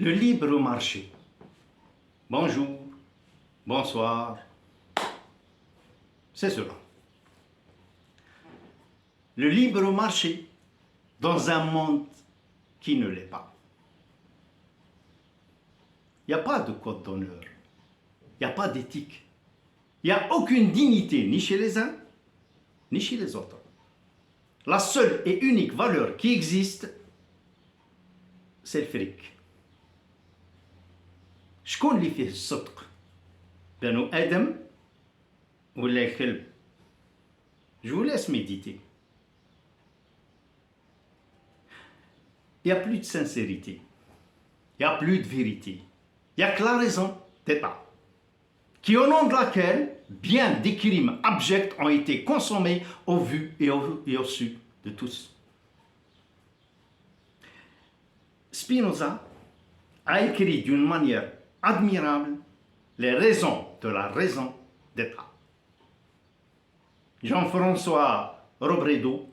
Le libre marché. Bonjour, bonsoir. C'est cela. Le libre marché dans un monde qui ne l'est pas. Il n'y a pas de code d'honneur. Il n'y a pas d'éthique. Il n'y a aucune dignité ni chez les uns, ni chez les autres. La seule et unique valeur qui existe, c'est le fric. شكون اللي فيه الصدق بنو آدم ولا الكلب؟ Je vous laisse méditer. Il n'y a plus de sincérité. Il n'y a plus de vérité. Il n'y a que la raison d'État, qui au nom de laquelle bien des crimes abjects ont été consommés au vu et au su de tous. Spinoza a écrit d'une manière admirable les raisons de la raison d'État. Jean-François Robredo,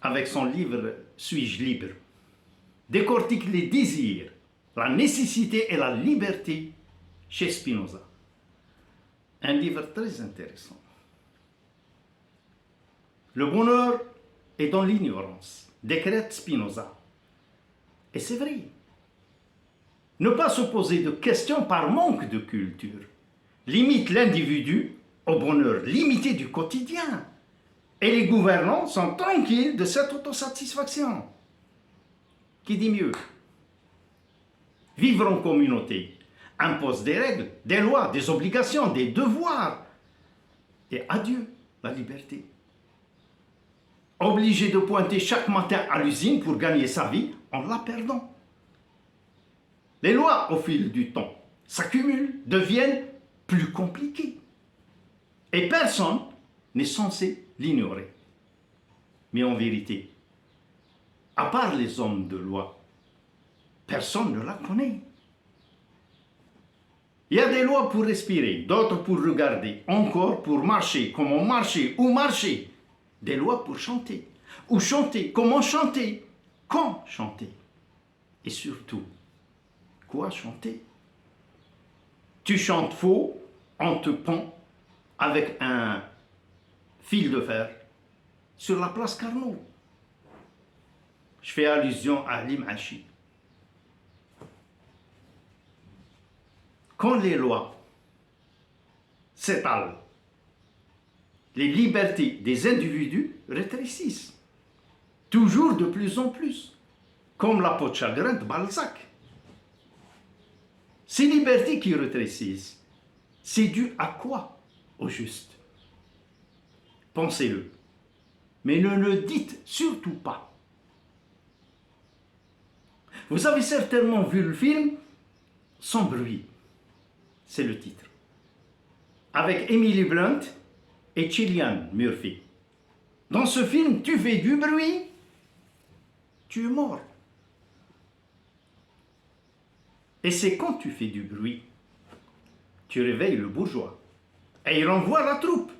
avec son livre Suis-je libre, décortique les désirs, la nécessité et la liberté chez Spinoza. Un livre très intéressant. Le bonheur est dans l'ignorance, décrète Spinoza. Et c'est vrai. Ne pas se poser de questions par manque de culture limite l'individu au bonheur limité du quotidien. Et les gouvernants sont tranquilles de cette autosatisfaction. Qui dit mieux? Vivre en communauté impose des règles, des lois, des obligations, des devoirs. Et adieu la liberté. Obligé de pointer chaque matin à l'usine pour gagner sa vie en la perdant. Les lois, au fil du temps, s'accumulent, deviennent plus compliquées. Et personne n'est censé l'ignorer. Mais en vérité, à part les hommes de loi, personne ne la connaît. Il y a des lois pour respirer, d'autres pour regarder, encore pour marcher, comment marcher, où marcher. Des lois pour chanter, où chanter, comment chanter, quand chanter. Et surtout, quoi chanter? Tu chantes faux, on te pend avec un fil de fer sur la place Carnot. Je fais allusion à Limachi. Quand les lois s'étalent, les libertés des individus rétrécissent, toujours de plus en plus, comme la peau de chagrin de Balzac. Ces libertés qui rétrécissent, c'est dû à quoi, au juste? Pensez-le, mais ne le dites surtout pas. Vous avez certainement vu le film Sans bruit, c'est le titre, avec Emily Blunt et Cillian Murphy. Dans ce film, tu fais du bruit, tu es mort. Et c'est quand tu fais du bruit, tu réveilles le bourgeois et il renvoie la troupe.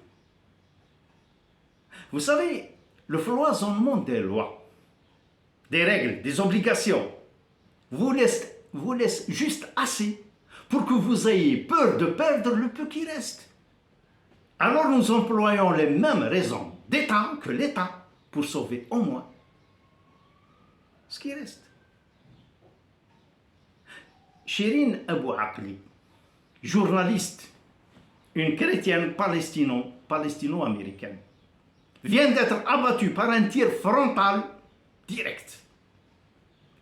Vous savez, le foisonnement des lois, des règles, des obligations, vous laisse juste assez pour que vous ayez peur de perdre le peu qui reste. Alors nous employons les mêmes raisons d'État que l'État pour sauver au moins ce qui reste. Shirin Abu Aqli, journaliste, une chrétienne palestino-américaine, vient d'être abattue par un tir frontal direct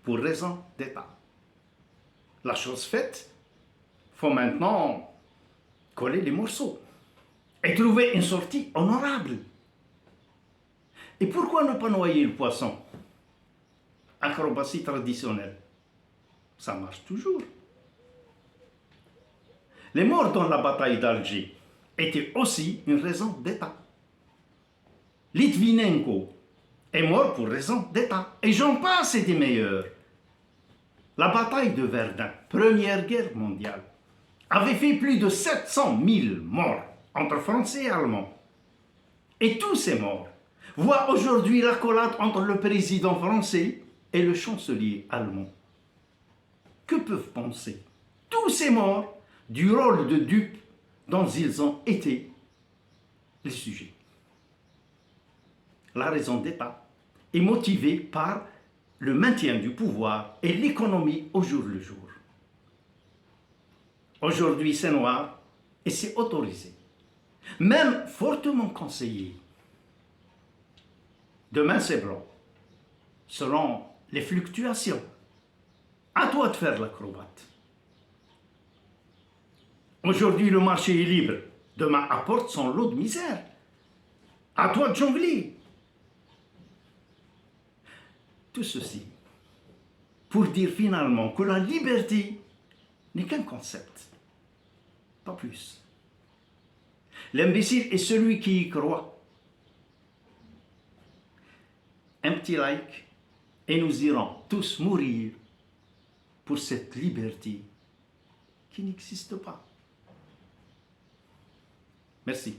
pour raison d'État. La chose faite, il faut maintenant coller les morceaux et trouver une sortie honorable. Et pourquoi ne pas noyer le poisson? Acrobatie traditionnelle, ça marche toujours. Les morts dans la bataille d'Alger étaient aussi une raison d'État. Litvinenko est mort pour raison d'État. Et j'en passe et des meilleurs. La bataille de Verdun, Première Guerre mondiale, avait fait plus de 700 000 morts entre Français et Allemands. Et tous ces morts voient aujourd'hui l'accolade entre le président français et le chancelier allemand. Que peuvent penser tous ces morts du rôle de dupes dont ils ont été les sujets? La raison d'État est motivée par le maintien du pouvoir et l'économie au jour le jour. Aujourd'hui, c'est noir et c'est autorisé, même fortement conseillé. Demain, c'est blanc, selon les fluctuations. À toi de faire l'acrobate. Aujourd'hui, le marché est libre. Demain, apporte son lot de misère. À toi de jongler. Tout ceci pour dire finalement que la liberté n'est qu'un concept, pas plus. L'imbécile est celui qui y croit. Un petit like et nous irons tous mourir pour cette liberté qui n'existe pas. Merci.